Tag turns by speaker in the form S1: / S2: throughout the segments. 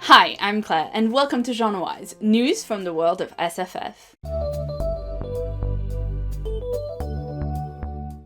S1: Hi, I'm Claire, and welcome to Genrewise, news from the world of SFF.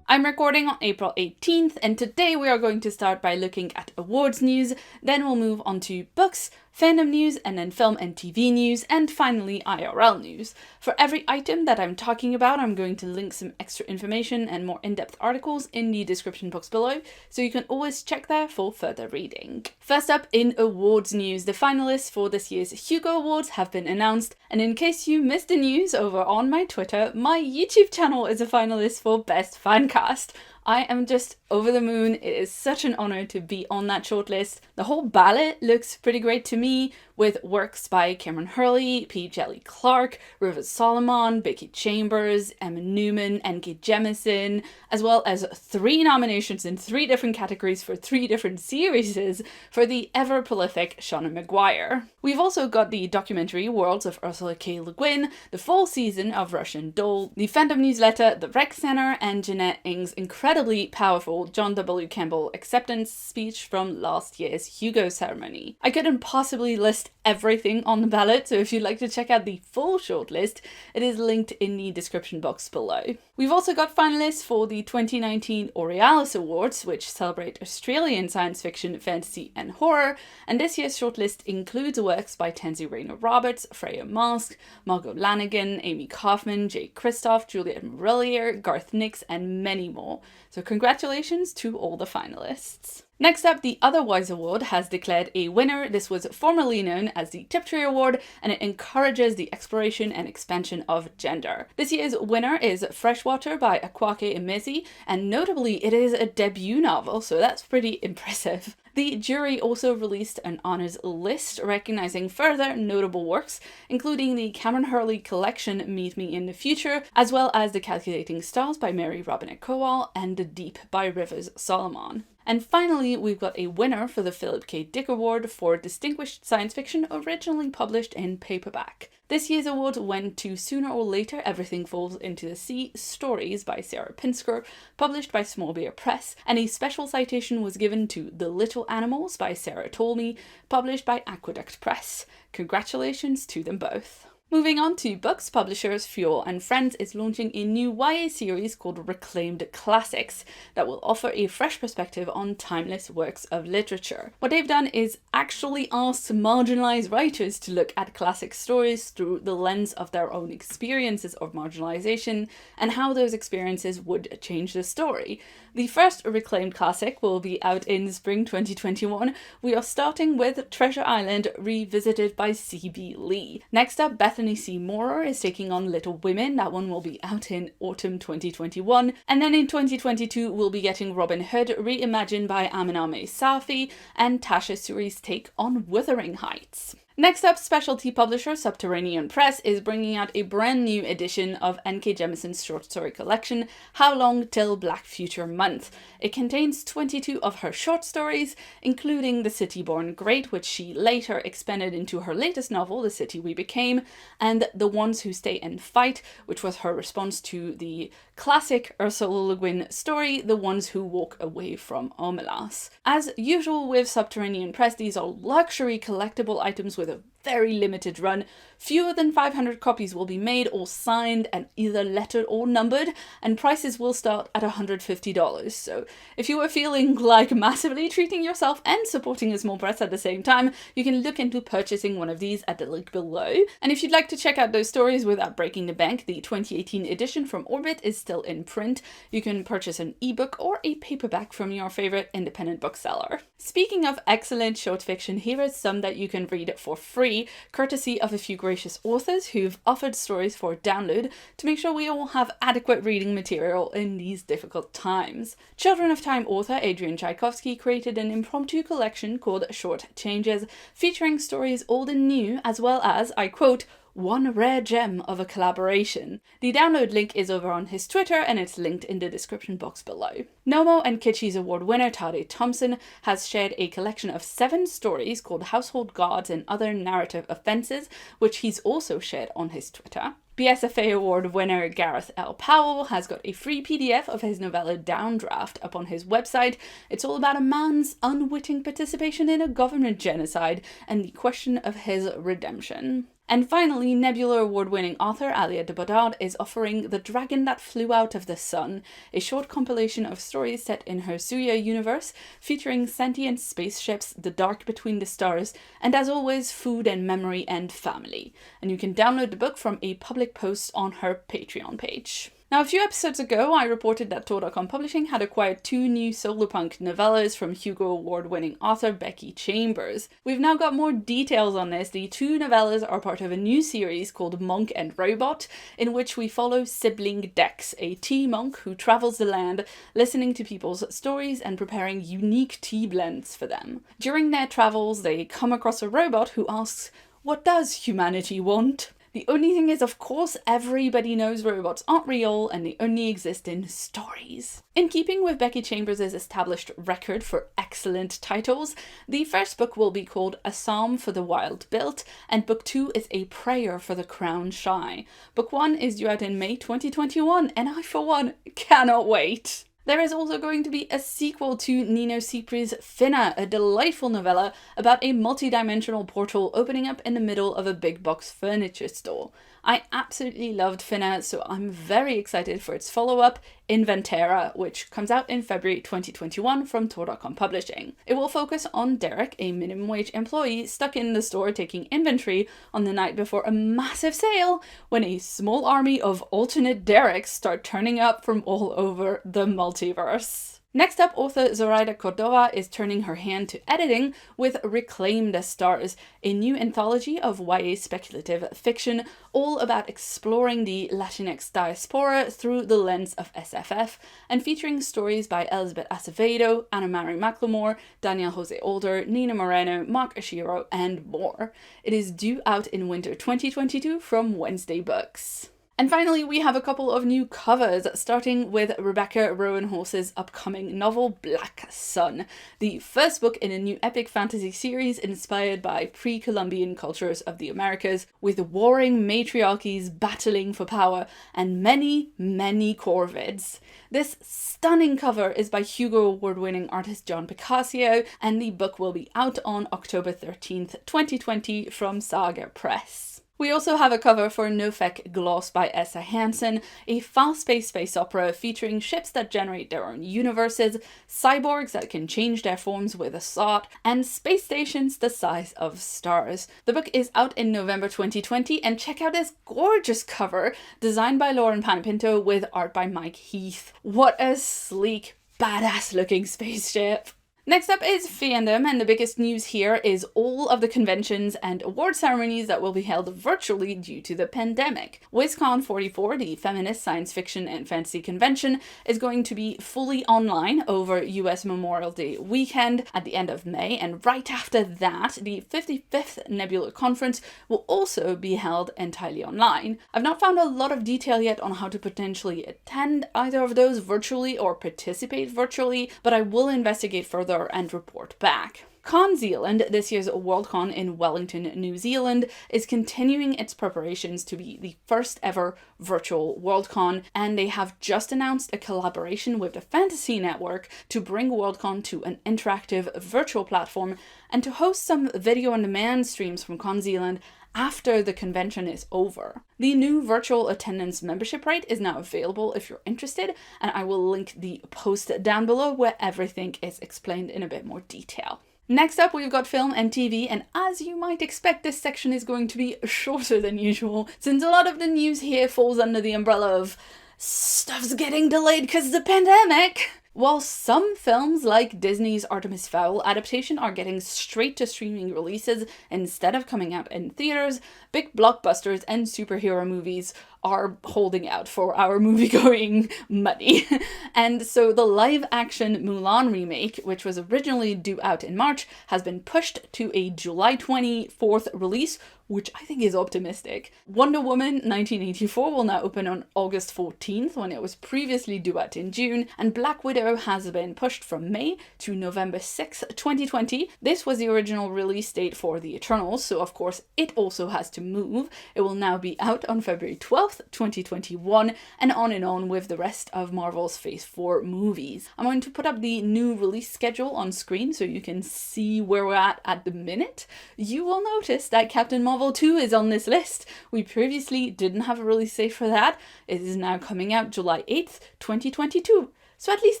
S1: I'm recording on April 18th, and today we are going to start by looking at awards news, then we'll move on to books, fandom news, and then film and TV news, and finally IRL news. For every item that I'm talking about, I'm going to link some extra information and more in-depth articles in the description box below, so you can always check there for further reading. First up, in awards news, the finalists for this year's Hugo Awards have been announced, and in case you missed the news over on my Twitter, my YouTube channel is a finalist for Best Fancast. I am just over the moon. It is such an honor to be on that shortlist. The whole ballot looks pretty great to me, with works by Cameron Hurley, P. Jelly Clark, Rivers Solomon, Becky Chambers, Emma Newman, N.K. Jemisin, as well as 3 nominations in 3 different categories for 3 different series for the ever-prolific Seanan McGuire. We've also got the documentary Worlds of Ursula K. Le Guin, the full season of Russian Doll, the fandom newsletter The Rec Center, and Jeanette Ng's incredibly powerful John W. Campbell acceptance speech from last year's Hugo ceremony. I couldn't possibly list everything on the ballot, so if you'd like to check out the full shortlist, it is linked in the description box below. We've also got finalists for the 2019 Aurealis Awards, which celebrate Australian science fiction, fantasy, and horror, and this year's shortlist includes works by Tansy Rayner Roberts, Freya Marske, Margot Lanigan, Amy Kaufman, Jay Kristoff, Juliet Marillier, Garth Nix, and many more. So congratulations to all the finalists. Next up, the Otherwise Award has declared a winner. This was formerly known as the Tiptree Award, and it encourages the exploration and expansion of gender. This year's winner is Freshwater by Akwaeke Emezi, and notably it is a debut novel, so that's pretty impressive. The jury also released an honours list recognizing further notable works, including the Cameron Hurley collection Meet Me in the Future, as well as The Calculating Stars by Mary Robinette Kowal and The Deep by Rivers Solomon. And finally, we've got a winner for the Philip K. Dick Award for Distinguished Science Fiction originally published in paperback. This year's award went to Sooner or Later Everything Falls into the Sea Stories by Sarah Pinsker, published by Small Beer Press, and a special citation was given to The Little Animals by Sarah Tolmie, published by Aqueduct Press. Congratulations to them both. Moving on to books, publishers Fuel and Friends is launching a new YA series called Reclaimed Classics that will offer a fresh perspective on timeless works of literature. What they've done is actually ask marginalized writers to look at classic stories through the lens of their own experiences of marginalization and how those experiences would change the story. The first Reclaimed Classic will be out in spring 2021. We are starting with Treasure Island Revisited by C.B. Lee. Next up, Bethany C. Moorer is taking on Little Women. That one will be out in autumn 2021. And then in 2022, we'll be getting Robin Hood reimagined by Aminameh Safi and Tasha Suri's take on Wuthering Heights. Next up, specialty publisher Subterranean Press is bringing out a brand new edition of N.K. Jemisin's short story collection, How Long Till Black Future Month. It contains 22 of her short stories, including The City Born Great, which she later expanded into her latest novel, The City We Became, and The Ones Who Stay and Fight, which was her response to the classic Ursula Le Guin story, The Ones Who Walk Away from Omelas. As usual with Subterranean Press, these are luxury collectible items with a very limited run. Fewer than 500 copies will be made or signed and either lettered or numbered, and prices will start at $150. So if you were feeling like massively treating yourself and supporting a small press at the same time, you can look into purchasing one of these at the link below. And if you'd like to check out those stories without breaking the bank, the 2018 edition from Orbit is still in print. You can purchase an ebook or a paperback from your favorite independent bookseller. Speaking of excellent short fiction, here is some that you can read for free, courtesy of a few gracious authors who've offered stories for download to make sure we all have adequate reading material in these difficult times. Children of Time author Adrian Tchaikovsky created an impromptu collection called Short Changes, featuring stories old and new, as well as, I quote, one rare gem of a collaboration. The download link is over on his Twitter and it's linked in the description box below. Nomo and Kitschy's award winner Tade Thompson has shared a collection of 7 stories called Household Gods and Other Narrative Offenses, which he's also shared on his Twitter. BSFA Award winner Gareth L. Powell has got a free PDF of his novella Downdraft up on his website. It's all about a man's unwitting participation in a government genocide and the question of his redemption. And finally, Nebula award-winning author Alia de Bodard is offering The Dragon That Flew Out of the Sun, a short compilation of stories set in her Suya universe, featuring sentient spaceships, the dark between the stars, and as always, food and memory and family. And you can download the book from a public post on her Patreon page. Now, a few episodes ago, I reported that Tor.com Publishing had acquired 2 new solarpunk novellas from Hugo Award-winning author Becky Chambers. We've now got more details on this. The 2 novellas are part of a new series called Monk and Robot, in which we follow sibling Dex, a tea monk who travels the land, listening to people's stories and preparing unique tea blends for them. During their travels, they come across a robot who asks, "What does humanity want?" The only thing is, of course, everybody knows robots aren't real and they only exist in stories. In keeping with Becky Chambers' established record for excellent titles, the first book will be called A Psalm for the Wild Built, and book 2 is A Prayer for the Crown Shy. Book 1 is due out in May 2021, and I, for one, cannot wait. There is also going to be a sequel to Nino Cipri's Finna, a delightful novella about a multi-dimensional portal opening up in the middle of a big box furniture store. I absolutely loved Finna, so I'm very excited for its follow-up, Inventera, which comes out in February 2021 from Tor.com Publishing. It will focus on Derek, a minimum wage employee stuck in the store taking inventory on the night before a massive sale, when a small army of alternate Dereks start turning up from all over the multiverse. Next up, author Zoraida Cordova is turning her hand to editing with Reclaim the Stars, a new anthology of YA speculative fiction all about exploring the Latinx diaspora through the lens of SFF, and featuring stories by Elizabeth Acevedo, Anna Marie McLemore, Daniel Jose Older, Nina Moreno, Mark Ashiro, and more. It is due out in winter 2022 from Wednesday Books. And finally, we have a couple of new covers, starting with Rebecca Roanhorse's upcoming novel Black Sun, the first book in a new epic fantasy series inspired by pre-Columbian cultures of the Americas, with warring matriarchies battling for power and many, many corvids. This stunning cover is by Hugo Award-winning artist John Picasso, and the book will be out on October 13th, 2020 from Saga Press. We also have a cover for Nofek Gloss by Essa Hansen, a fast-paced space opera featuring ships that generate their own universes, cyborgs that can change their forms with a thought, and space stations the size of stars. The book is out in November 2020, and check out this gorgeous cover, designed by Lauren Panepinto with art by Mike Heath. What a sleek, badass-looking spaceship! Next up is fandom, and the biggest news here is all of the conventions and award ceremonies that will be held virtually due to the pandemic. WizCon 44, the feminist science fiction and fantasy convention, is going to be fully online over US Memorial Day weekend at the end of May, and right after that, the 55th Nebula Conference will also be held entirely online. I've not found a lot of detail yet on how to potentially attend either of those virtually or participate virtually, but I will investigate further and report back. Con Zealand, this year's Worldcon in Wellington, New Zealand, is continuing its preparations to be the first ever virtual Worldcon, and they have just announced a collaboration with the Fantasy Network to bring Worldcon to an interactive virtual platform and to host some video-on-demand streams from Con Zealand after the convention is over. The new virtual attendance membership rate is now available if you're interested, and I will link the post down below where everything is explained in a bit more detail. Next up, we've got film and TV, and as you might expect, this section is going to be shorter than usual, since a lot of the news here falls under the umbrella of stuff's getting delayed because of the pandemic. While some films like Disney's Artemis Fowl adaptation are getting straight to streaming releases instead of coming out in theaters, big blockbusters and superhero movies are holding out for our movie-going money. And so the live-action Mulan remake, which was originally due out in March, has been pushed to a July 24th release which I think is optimistic. Wonder Woman 1984 will now open on August 14th, when it was previously due out in June, and Black Widow has been pushed from May to November 6th, 2020. This was the original release date for The Eternals, so of course it also has to move. It will now be out on February 12th, 2021, and on with the rest of Marvel's Phase 4 movies. I'm going to put up the new release schedule on screen so you can see where we're at the minute. You will notice that Captain Marvel 2 is on this list. We previously didn't have a release date for that. It is now coming out July 8th, 2022. So at least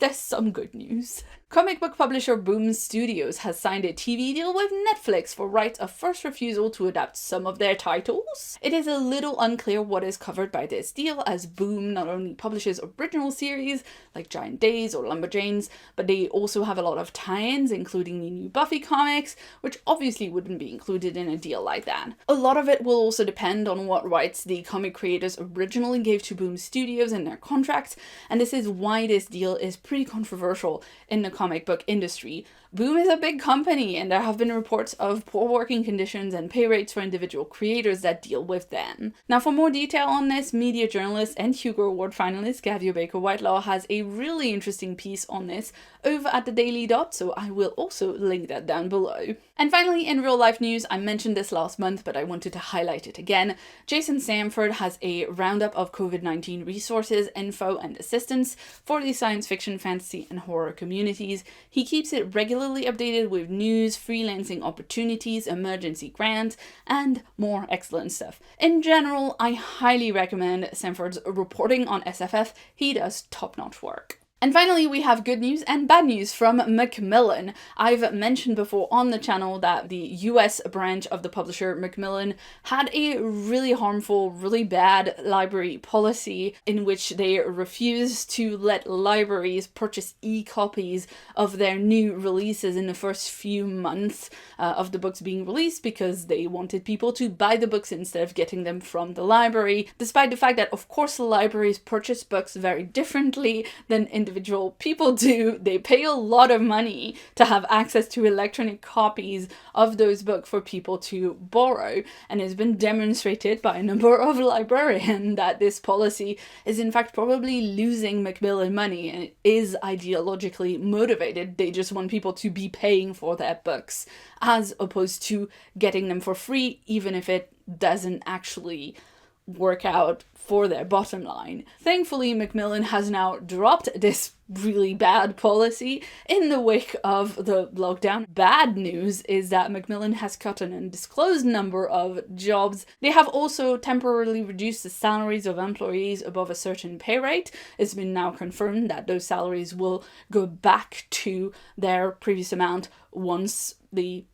S1: there's some good news. Comic book publisher Boom Studios has signed a TV deal with Netflix for rights of first refusal to adapt some of their titles. It is a little unclear what is covered by this deal, as Boom not only publishes original series like Giant Days or Lumberjanes, but they also have a lot of tie-ins, including the new Buffy comics, which obviously wouldn't be included in a deal like that. A lot of it will also depend on what rights the comic creators originally gave to Boom Studios in their contracts, and this is why this deal is pretty controversial in the comic book industry. Boom is a big company, and there have been reports of poor working conditions and pay rates for individual creators that deal with them. Now, for more detail on this, media journalist and Hugo Award finalist Gavio Baker-Whitelaw has a really interesting piece on this over at the Daily Dot, so I will also link that down below. And finally, in real life news, I mentioned this last month, but I wanted to highlight it again. Jason Samford has a roundup of COVID-19 resources, info, and assistance for the science fiction, fantasy, and horror communities. He keeps it regularly updated with news, freelancing opportunities, emergency grants, and more excellent stuff. In general, I highly recommend Samford's reporting on SFF. He does top-notch work. And finally, we have good news and bad news from Macmillan. I've mentioned before on the channel that the US branch of the publisher Macmillan had a really harmful, really bad library policy in which they refused to let libraries purchase e-copies of their new releases in the first few months of the books being released, because they wanted people to buy the books instead of getting them from the library, despite the fact that, of course, the libraries purchase books very differently than individual people do. They pay a lot of money to have access to electronic copies of those books for people to borrow, and it's been demonstrated by a number of librarians that this policy is in fact probably losing Macmillan money, and it is ideologically motivated. They just want people to be paying for their books as opposed to getting them for free, even if it doesn't actually work out for their bottom line. Thankfully, Macmillan has now dropped this really bad policy in the wake of the lockdown. Bad news is that Macmillan has cut an undisclosed number of jobs. They have also temporarily reduced the salaries of employees above a certain pay rate. It's been now confirmed that those salaries will go back to their previous amount once the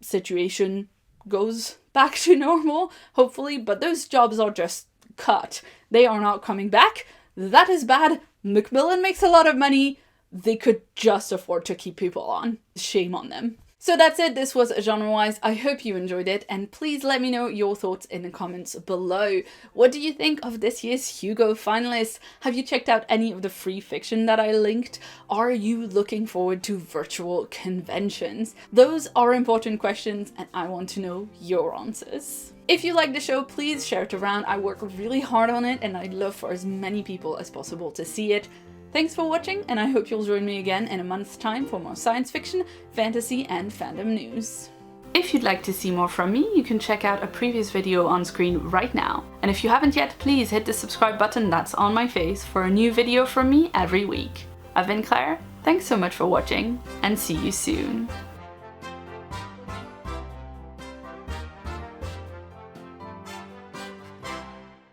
S1: situation goes back to normal, hopefully, but those jobs are just cut. They are not coming back. That is bad. Macmillan makes a lot of money. They could just afford to keep people on. Shame on them. So that's it. This was Genre-Wise. I hope you enjoyed it, and please let me know your thoughts in the comments below. What do you think of this year's Hugo finalists? Have you checked out any of the free fiction that I linked? Are you looking forward to virtual conventions? Those are important questions, and I want to know your answers. If you like the show, please share it around. I work really hard on it, and I'd love for as many people as possible to see it. Thanks for watching, and I hope you'll join me again in a month's time for more science fiction, fantasy, and fandom news. If you'd like to see more from me, you can check out a previous video on screen right now. And if you haven't yet, please hit the subscribe button that's on my face for a new video from me every week. I've been Claire, thanks so much for watching, and see you soon.